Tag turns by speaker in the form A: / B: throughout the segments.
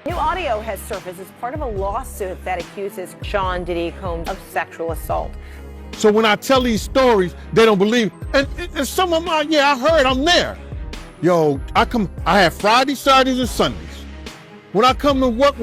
A: New audio has surfaced as part of a lawsuit that accuses Sean Diddy Combs of sexual assault.
B: So when I tell these stories, they don't believe. And some of them, yeah, I heard, I'm there. Yo, I have Fridays, Saturdays, and Sundays. When I come to work,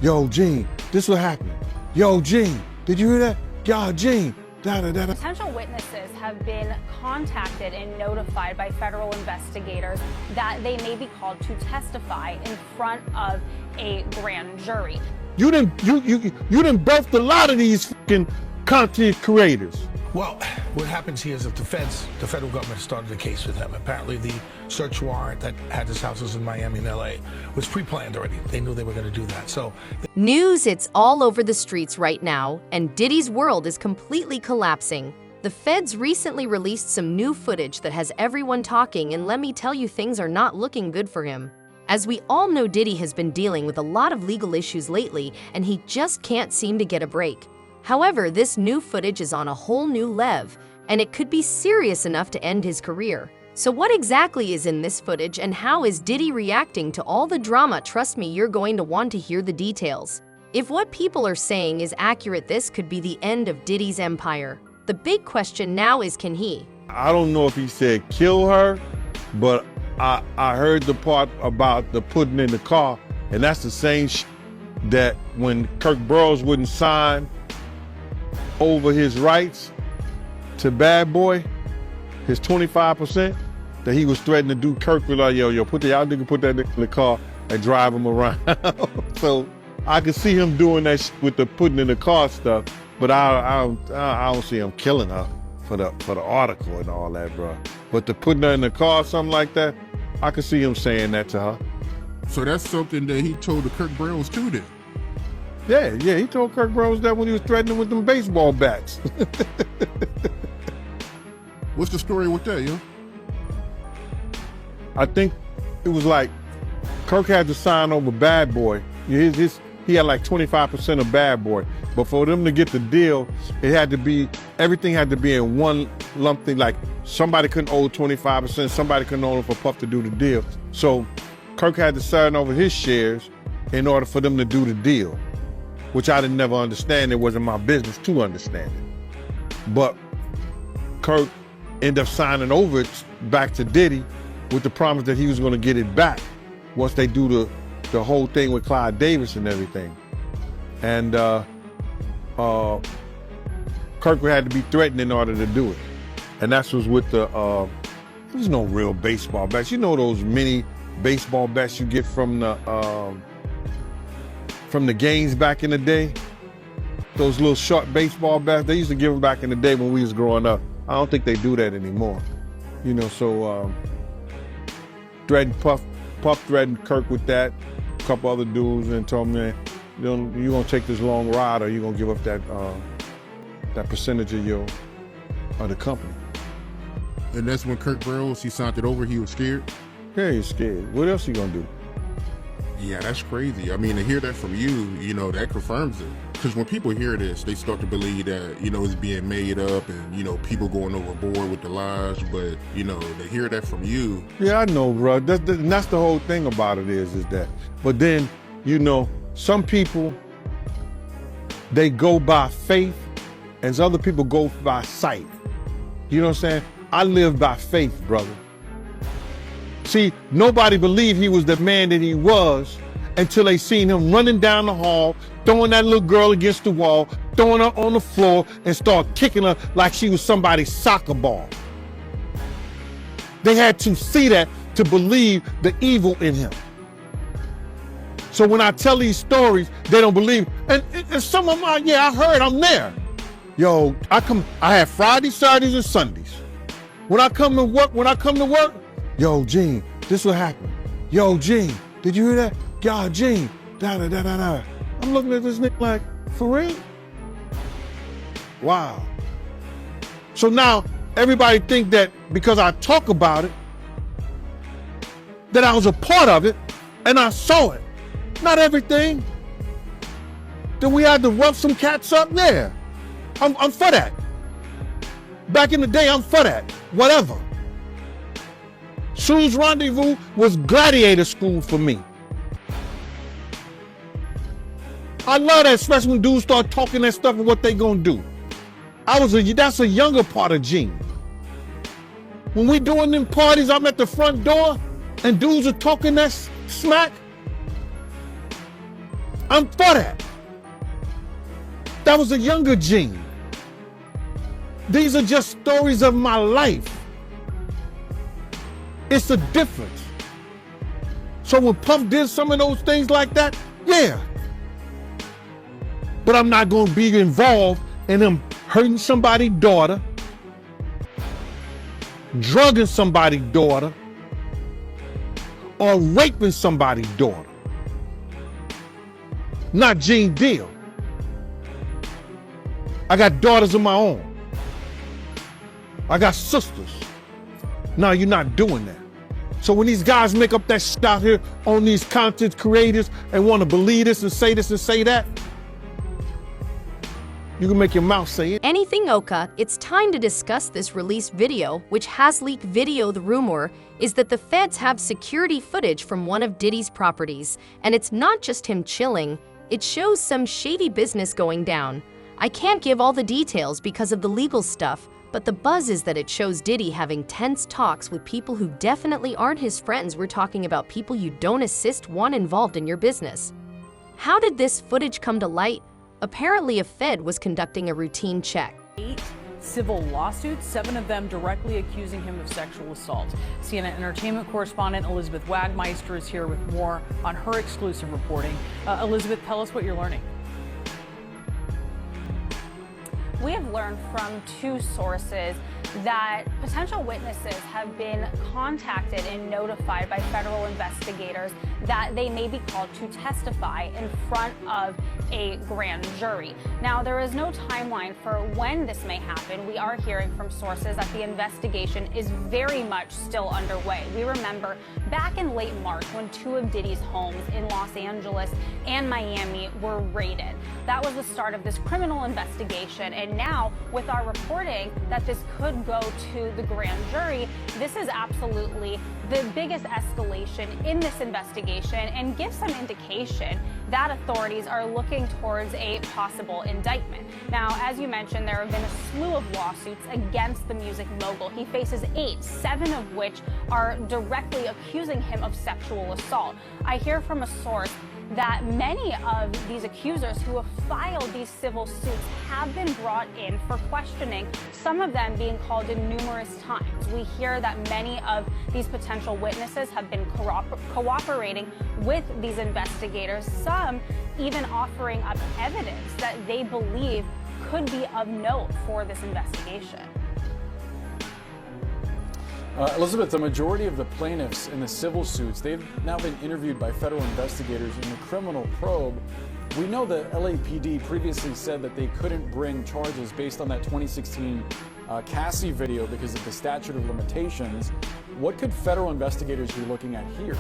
B: yo, Gene, this what happened. Yo, Gene, did you hear that? Yo, Gene, da-da-da-da.
C: Potential witnesses have been contacted and notified by federal investigators that they may be called to testify in front of a grand jury.
B: You done birthed a lot of these fucking content creators.
D: Well, what happens here is that the federal government started a case with him. Apparently the search warrant that had his houses in Miami and LA was pre-planned already. They knew they were going to do that. So
E: news, it's all over the streets right now, and Diddy's world is completely collapsing. The feds recently released some new footage that has everyone talking, and let me tell you, things are not looking good for him. As we all know, Diddy has been dealing with a lot of legal issues lately, and he just can't seem to get a break. However, this new footage is on a whole new level, and it could be serious enough to end his career. So what exactly is in this footage, and how is Diddy reacting to all the drama? Trust me, you're going to want to hear the details. If what people are saying is accurate, this could be the end of Diddy's empire. The big question now is, can he?
B: I don't know if he said kill her, but I heard the part about the putting in the car, and that's the same that when Kirk Burroughs wouldn't sign over his rights to Bad Boy, his 25%, that he was threatening to do. Kirk was like, yo, y'all nigga put that nigga in the car and drive him around. So I could see him doing that with the putting in the car stuff, but I don't see him killing her for the article and all that, bro. But the putting her in the car, something like that, I could see him saying that to her.
F: So that's something that he told the Kirk Burroughs too then?
B: Yeah, he told Kirk Burroughs that when he was threatening with them baseball bats.
F: What's the story with that, yo?
B: I think it was like Kirk had to sign over Bad Boy. He had like 25% of Bad Boy. But for them to get the deal, everything had to be in one lump thing. Like somebody couldn't owe 25%, somebody couldn't owe him for Puff to do the deal. So Kirk had to sign over his shares in order for them to do the deal, which I didn't never understand. It wasn't my business to understand it. But Kirk ended up signing over it back to Diddy with the promise that he was going to get it back once they do the whole thing with Clive Davis and everything. And Kirk had to be threatened in order to do it. And that's was with there's no real baseball bats. You know those mini baseball bats you get from the games back in the day? Those little short baseball bats, they used to give them back in the day when we was growing up. I don't think they do that anymore. You know, so Puff threatened Kirk with that, a couple other dudes, and told me, you're gonna take this long ride or you're gonna give up that percentage of the company.
F: And that's when Kirk Burroughs, he signed it over, he was scared?
B: Yeah, he's scared. What else he gonna do?
F: Yeah, that's crazy. I mean, to hear that from you, that confirms it. Because when people hear this, they start to believe that, it's being made up and, people going overboard with the lies. But, to hear that from you. Yeah,
B: I know, bro. That's the whole thing about it is that. But then, some people, they go by faith and other people go by sight. You know what I'm saying? I live by faith, brother. See, nobody believed he was the man that he was until they seen him running down the hall, throwing that little girl against the wall, throwing her on the floor, and start kicking her like she was somebody's soccer ball. They had to see that to believe the evil in him. So when I tell these stories, they don't believe. And some of them, I heard, I'm there. Yo, I have Fridays, Saturdays, and Sundays. When I come to work, yo, Gene, this what happened. Yo, Gene, did you hear that? Yo, Gene, da-da-da-da-da. I'm looking at this nigga like, for real? Wow. So now, everybody think that because I talk about it, that I was a part of it, and I saw it. Not everything. Then we had to rough some cats up there. I'm for that. Back in the day, I'm for that. Whatever. Sue's Rendezvous was gladiator school for me. I love that, especially when dudes start talking that stuff and what they gonna do. That's a younger part of Gene. When we doing them parties, I'm at the front door and dudes are talking that smack. I'm for that. That was a younger Gene. These are just stories of my life. It's a difference. So when Puff did some of those things like that, yeah. But I'm not gonna be involved in him hurting somebody's daughter, drugging somebody's daughter, or raping somebody's daughter. Not Gene Deal. I got daughters of my own. I got sisters. No, you're not doing that. So when these guys make up that shit out here on these content creators and want to believe this and say that, you can make your mouth say it.
E: Anything Oka, it's time to discuss this released video, which has leaked video. The rumor is that the feds have security footage from one of Diddy's properties, and it's not just him chilling, it shows some shady business going down. I can't give all the details because of the legal stuff, but the buzz is that it shows Diddy having tense talks with people who definitely aren't his friends. We're talking about people you don't assist one involved in your business. How did this footage come to light? Apparently, a Fed was conducting a routine check.
G: 8 civil lawsuits, 7 of them directly accusing him of sexual assault. CNN entertainment correspondent Elizabeth Wagmeister is here with more on her exclusive reporting. Elizabeth, tell us what you're learning.
C: We have learned from 2 sources that potential witnesses have been contacted and notified by federal investigators that they may be called to testify in front of a grand jury. Now, there is no timeline for when this may happen. We are hearing from sources that the investigation is very much still underway. We remember back in late March when 2 of Diddy's homes in Los Angeles and Miami were raided. That was the start of this criminal investigation, and now with our reporting that this could go to the grand jury, this is absolutely the biggest escalation in this investigation and gives some indication that authorities are looking towards a possible indictment. Now, as you mentioned, there have been a slew of lawsuits against the music mogul. He faces 8, 7 of which are directly accusing him of sexual assault. I hear from a source that many of these accusers who have filed these civil suits have been brought in for questioning, some of them being called in numerous times. We hear that many of these potential witnesses have been cooperating with these investigators, some even offering up evidence that they believe could be of note for this investigation.
H: Elizabeth, the majority of the plaintiffs in the civil suits, they've now been interviewed by federal investigators in the criminal probe. We know the LAPD previously said that they couldn't bring charges based on that 2016 Cassie video because of the statute of limitations. What could federal investigators be looking at here?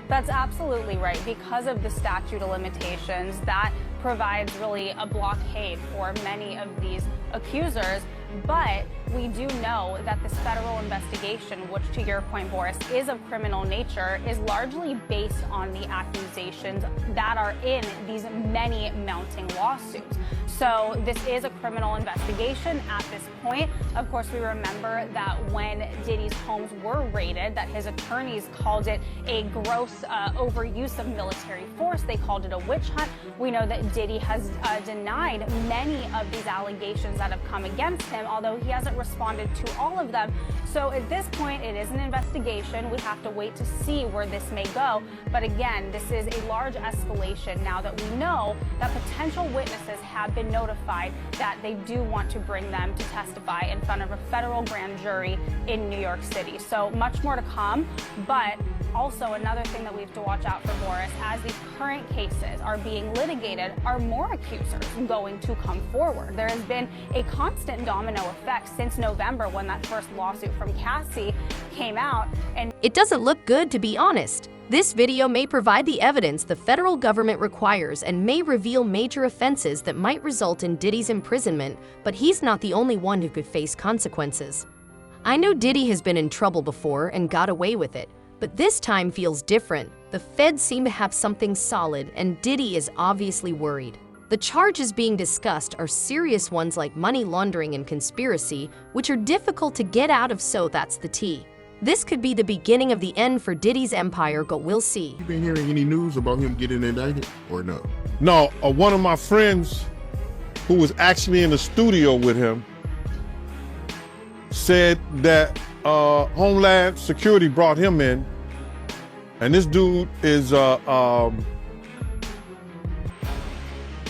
C: That's absolutely right. Because of the statute of limitations, that provides really a blockade for many of these accusers. But we do know that this federal investigation, which to your point, Boris, is of criminal nature, is largely based on the accusations that are in these many mounting lawsuits. So this is a criminal investigation at this point. Of course, we remember that when Diddy's homes were raided, that his attorneys called it a gross overuse of military force. They called it a witch hunt. We know that Diddy has denied many of these allegations that have come against him, although he hasn't responded to all of them. So at this point, it is an investigation. We have to wait to see where this may go. But again, this is a large escalation now that we know that potential witnesses have been notified that they do want to bring them to testify in front of a federal grand jury in New York City. So much more to come, but also another thing that we have to watch out for, Boris, as these current cases are being litigated, are more accusers going to come forward? There has been a constant domino effect since November when that first lawsuit from Cassie came out. And
E: it doesn't look good, to be honest. This video may provide the evidence the federal government requires and may reveal major offenses that might result in Diddy's imprisonment, but he's not the only one who could face consequences. I know Diddy has been in trouble before and got away with it, But this time feels different. The feds seem to have something solid, and Diddy is obviously worried. The charges being discussed are serious ones like money laundering and conspiracy, which are difficult to get out of, so that's the tea. This could be the beginning of the end for Diddy's empire, but we'll see.
F: You been hearing any news about him getting indicted or no?
B: No, one of my friends who was actually in the studio with him said that Homeland Security brought him in, and this dude is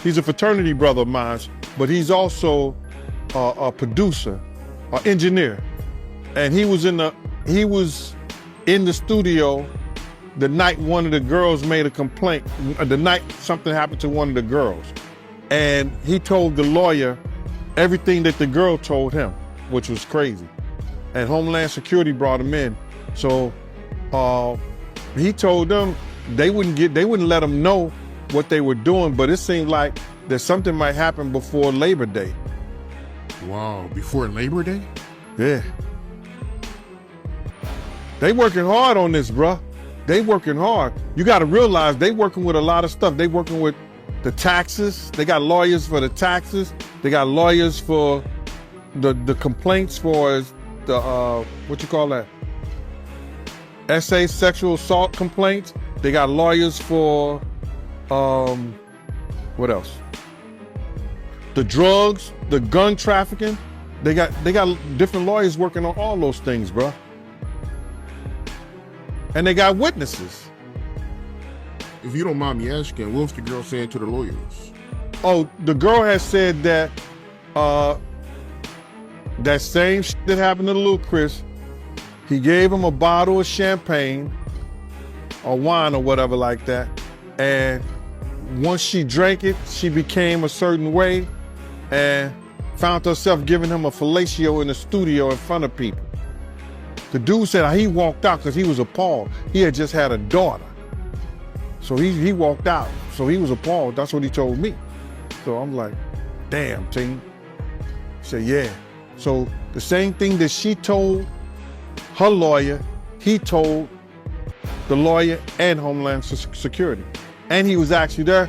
B: he's a fraternity brother of mine, but he's also a producer, an engineer, and he was in the studio the night one of the girls made a complaint, the night something happened to one of the girls. And he told the lawyer everything that the girl told him, which was crazy. And Homeland Security brought him in. So he told them they wouldn't let him know what they were doing, but it seemed like that something might happen before Labor Day.
F: Wow, before Labor Day?
B: Yeah. They working hard on this, bruh. They working hard. You got to realize they working with a lot of stuff. They working with the taxes. They got lawyers for the taxes. They got lawyers for the complaints for the what you call that? SA sexual assault complaints. They got lawyers for what else? The drugs, the gun trafficking. They got different lawyers working on all those things, bruh. And they got witnesses.
F: If you don't mind me asking, what was the girl saying to the lawyers?
B: Oh, the girl has said that that same shit that happened to little Chris, he gave him a bottle of champagne or wine or whatever like that. And once she drank it, she became a certain way and found herself giving him a fellatio in the studio in front of people. The dude said he walked out because he was appalled. He had just had a daughter. So he walked out. So he was appalled. That's what he told me. So I'm like, damn, team. He said, yeah. So the same thing that she told her lawyer, he told the lawyer and Homeland Security. And he was actually there,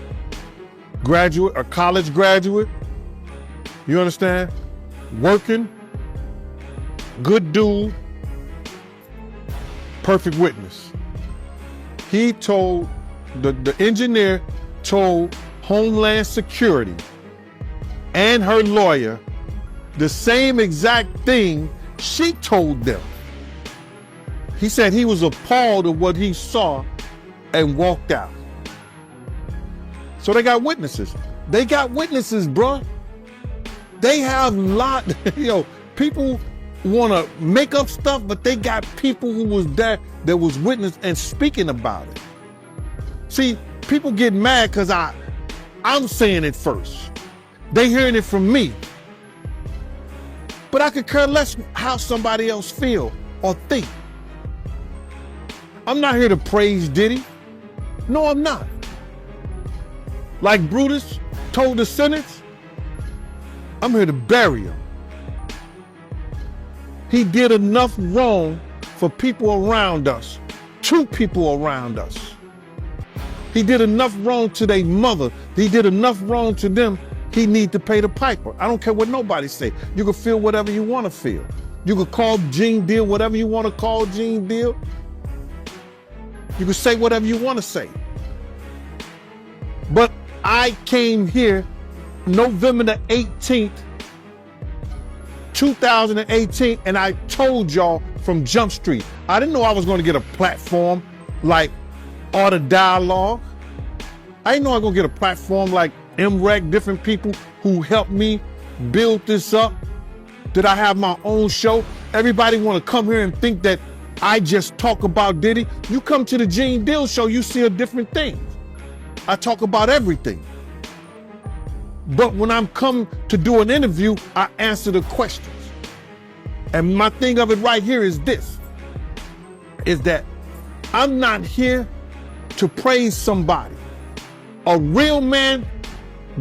B: graduate, a college graduate. You understand? Working, good dude. Perfect witness. He told, the engineer told Homeland Security and her lawyer the same exact thing she told them. He said he was appalled at what he saw and walked out. So they got witnesses. They got witnesses, bruh. They have a lot, people want to make up stuff, but they got people who was there that was witness and speaking about it. See, people get mad because I'm saying it first. They hearing it from me. But I could care less how somebody else feel or think. I'm not here to praise Diddy. No, I'm not. Like Brutus told the sentence, I'm here to bury him. He did enough wrong for people around us, to people around us. He did enough wrong to their mother. He did enough wrong to them. He need to pay the piper. I don't care what nobody say. You can feel whatever you want to feel. You can call Gene Deal whatever you want to call Gene Deal. You can say whatever you want to say. But I came here November the 18th, 2018, and I told y'all from Jump Street, I didn't know I was going to get a platform like Art of Dialogue. I didn't know I was going to get a platform like MREC, different people who helped me build this up. Did I have my own show? Everybody want to come here and think that I just talk about Diddy. You come to the Gene Deal show, you see a different thing. I talk about everything. But when I'm come to do an interview, I answer the questions. And my thing of it right here is this, is that I'm not here to praise somebody. A real man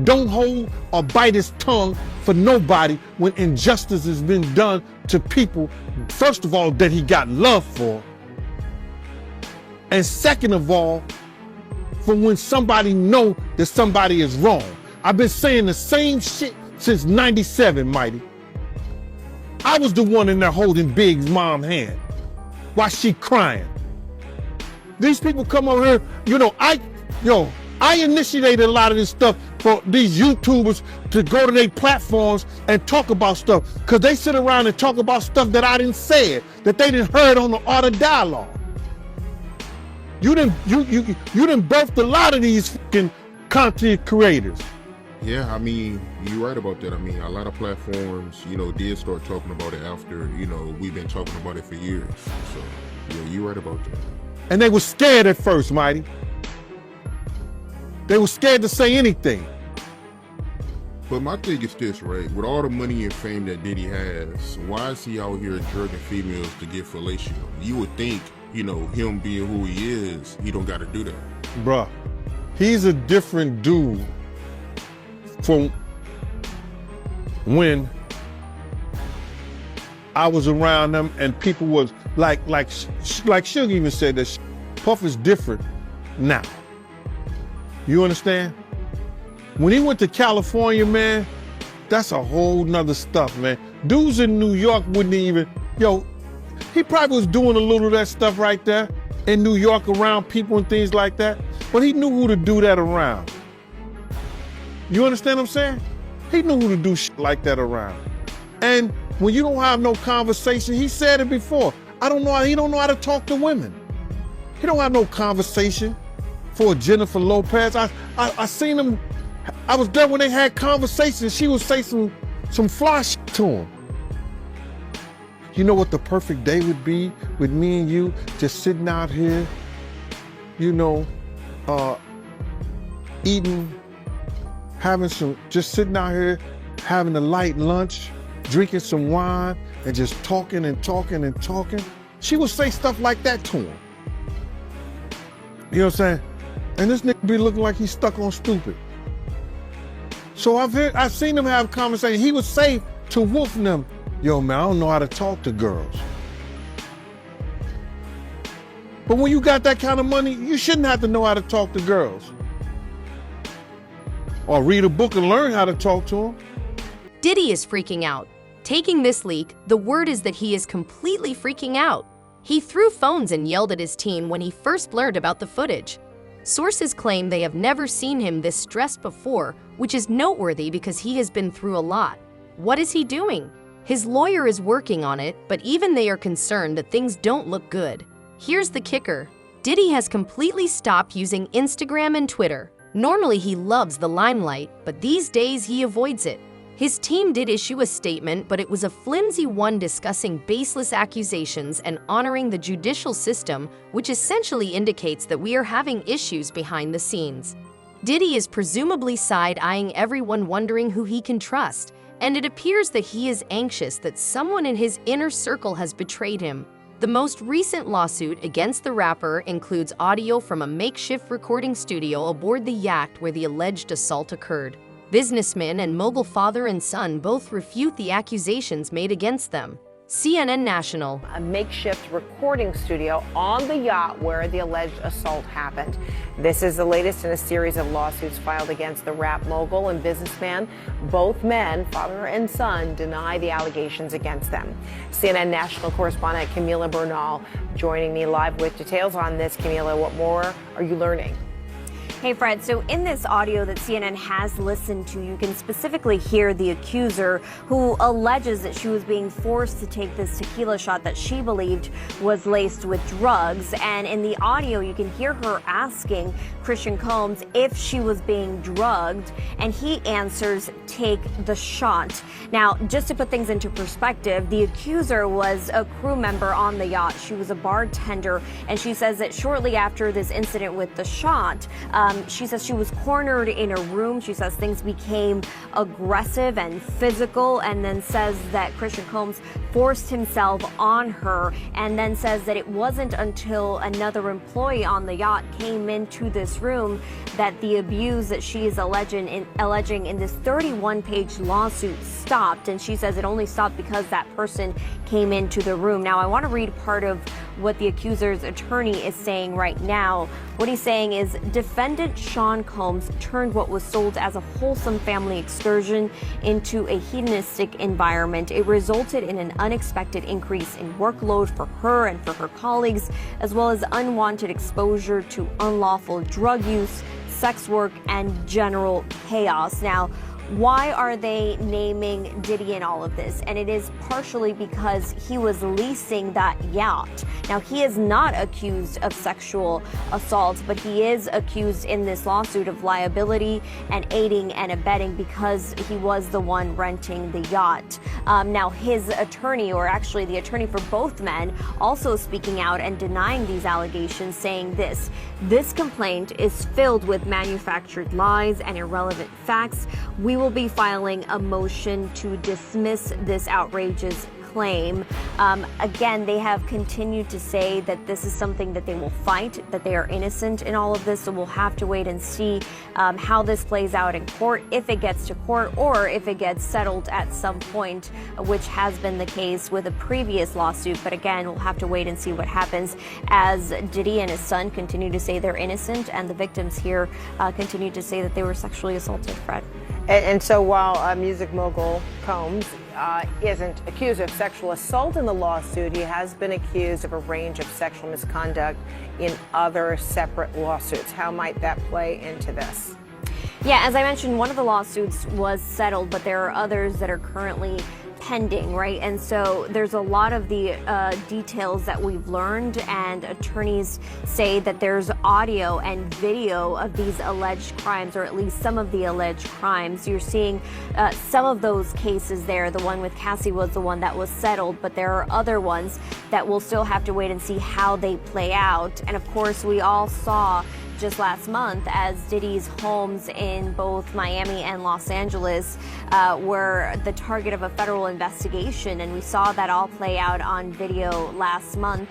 B: don't hold or bite his tongue for nobody when injustice has been done to people, first of all, that he got love for, And second of all, for when somebody know that somebody is wrong. I've been saying the same shit since 97, Mighty. I was the one in there holding Big's mom's hand while she crying. These people come over here, you know, I initiated a lot of this stuff for these YouTubers to go to their platforms and talk about stuff, because they sit around and talk about stuff that I didn't say it, that they didn't heard on the Art of Dialogue. You didn't birthed a lot of these fucking content creators.
F: Yeah, I mean, you're right about that. I mean, a lot of platforms, you know, did start talking about it after, you know, we've been talking about it for years. So, yeah, you're right about that.
B: And they were scared at first, Mighty. They were scared to say anything.
F: But my thing is this, right? With all the money and fame that Diddy has, why is he out here drugging females to get fellatio? You would think, you know, him being who he is, he don't got to do that.
B: Bruh, he's a different dude from when I was around them and people was like Suge even said that Puff is different now. You understand? When he went to California, man, that's a whole nother stuff, man. Dudes in New York wouldn't even, he probably was doing a little of that stuff right there in New York around people and things like that, but he knew who to do that around. You understand what I'm saying? He knew who to do shit like that around. And when you don't have no conversation, he said it before, he don't know how to talk to women. He don't have no conversation for Jennifer Lopez. I seen him, I was there when they had conversations. She would say some fly shit to him. You know what the perfect day would be with me and you just sitting out here, eating, just sitting out here, having a light lunch, drinking some wine, and just talking and talking and talking. She would say stuff like that to him. You know what I'm saying? And this nigga be looking like he's stuck on stupid. So I've seen him have conversations. He would say to Wolf and them, yo, man, I don't know how to talk to girls. But when you got that kind of money, you shouldn't have to know how to talk to girls. Or read a book and learn how to talk to them.
E: Diddy is freaking out. Taking this leak, the word is that he is completely freaking out. He threw phones and yelled at his team when he first learned about the footage. Sources claim they have never seen him this stressed before, which is noteworthy because he has been through a lot. What is he doing? His lawyer is working on it, but even they are concerned that things don't look good. Here's the kicker. Diddy has completely stopped using Instagram and Twitter. Normally he loves the limelight, but these days he avoids it. His team did issue a statement, but it was a flimsy one discussing baseless accusations and honoring the judicial system, which essentially indicates that we are having issues behind the scenes. Diddy is presumably side-eyeing everyone, wondering who he can trust, and it appears that he is anxious that someone in his inner circle has betrayed him. The most recent lawsuit against the rapper includes audio from a makeshift recording studio aboard the yacht where the alleged assault occurred. Businessman and mogul father and son both refute the accusations made against them. CNN National.
A: A makeshift recording studio on the yacht where the alleged assault happened. This is the latest in a series of lawsuits filed against the rap mogul and businessman. Both men, father and son, deny the allegations against them. CNN National correspondent Camila Bernal joining me live with details on this. Camila, what more are you learning?
I: Hey, Fred. So in this audio that CNN has listened to, you can specifically hear the accuser who alleges that she was being forced to take this tequila shot that she believed was laced with drugs. And in the audio, you can hear her asking Christian Combs if she was being drugged, and he answers, take the shot. Now, just to put things into perspective, the accuser was a crew member on the yacht. She was a bartender, and she says that shortly after this incident with the shot, she says she was cornered in a room. She says things became aggressive and physical, and then says that Christian Combs forced himself on her, and then says that it wasn't until another employee on the yacht came into this room that the abuse that she is alleging in this 31-page lawsuit stopped. And she says it only stopped because that person came into the room. Now, I want to read part of what the accuser's attorney is saying right now. What he's saying is defendant Sean Combs turned what was sold as a wholesome family excursion into a hedonistic environment. It resulted in an unexpected increase in workload for her and for her colleagues, as well as unwanted exposure to unlawful drug use, sex work, and general chaos. Now, why are they naming Diddy in all of this? And it is partially because he was leasing that yacht. Now, he is not accused of sexual assault, but he is accused in this lawsuit of liability and aiding and abetting because he was the one renting the yacht. Now, his attorney, or actually the attorney for both men, also speaking out and denying these allegations, saying this complaint is filled with manufactured lies and irrelevant facts. We will be filing a motion to dismiss this outrageous claim. Again, they have continued to say that this is something that they will fight, that they are innocent in all of this. So we'll have to wait and see how this plays out in court, if it gets to court or if it gets settled at some point, which has been the case with a previous lawsuit. But again, we'll have to wait and see what happens as Diddy and his son continue to say they're innocent and the victims here continue to say that they were sexually assaulted, Fred.
A: And so while music mogul Combs isn't accused of sexual assault in the lawsuit, he has been accused of a range of sexual misconduct in other separate lawsuits. How might that play into this?
I: Yeah, as I mentioned, one of the lawsuits was settled, but there are others that are currently pending, right? And so there's a lot of the details that we've learned, and attorneys say that there's audio and video of these alleged crimes, or at least some of the alleged crimes. You're seeing some of those cases there. The one with Cassie was the one that was settled, but there are other ones that we'll still have to wait and see how they play out. And of course, we all saw just last month as Diddy's homes in both Miami and Los Angeles were the target of a federal investigation, and we saw that all play out on video last month.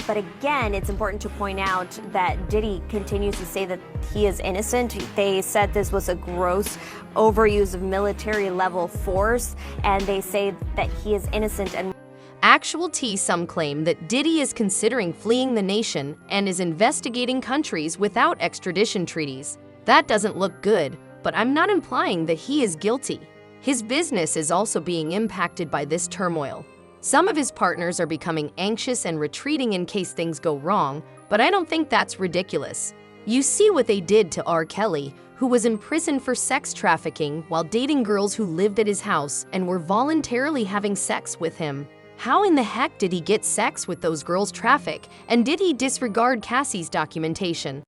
I: But again, it's important to point out that Diddy continues to say that he is innocent. They said this was a gross overuse of military level force, and they say that he is innocent. And
E: Actual T some claim that Diddy is considering fleeing the nation and is investigating countries without extradition treaties. That doesn't look good, but I'm not implying that he is guilty. His business is also being impacted by this turmoil. Some of his partners are becoming anxious and retreating in case things go wrong, but I don't think that's ridiculous. You see what they did to R. Kelly, who was in prison for sex trafficking while dating girls who lived at his house and were voluntarily having sex with him. How in the heck did he get sex with those girls' traffic, and did he disregard Cassie's documentation?